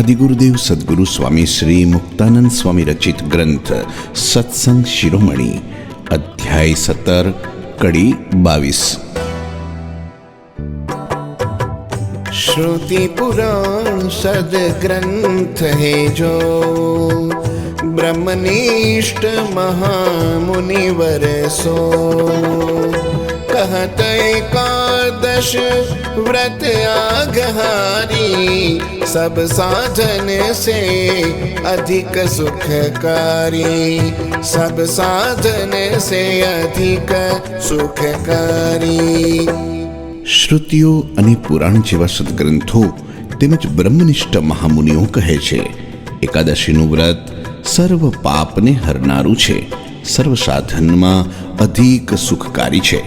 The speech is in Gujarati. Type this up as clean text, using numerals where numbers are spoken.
આદિગુરુદેવ સદગુરુ સ્વામી શ્રી મુક્તાનંદ સ્વામી રચિત ગ્રંથ સત્સંગ શિરોમણી અધ્યાય 17 કડી 22। श्रुति पुराण सदग्रंथ है जो ब्रह्मनिष्ठ महामुनिवर सो कहत एकादश व्रत आगहारी सब साधन से अधिक सुखकारी सब साधन से अधिक सुखकारी। શ્રુતિઓ અને પુરાણ જેવા સદગ્રંથો તેમજ બ્રહ્મનિષ્ઠ મહામુનિઓ કહે છે, એકાદશીનું વ્રત સર્વ પાપને હરનારું છે, સર્વ સાધનમાં અધિક સુખકારી છે।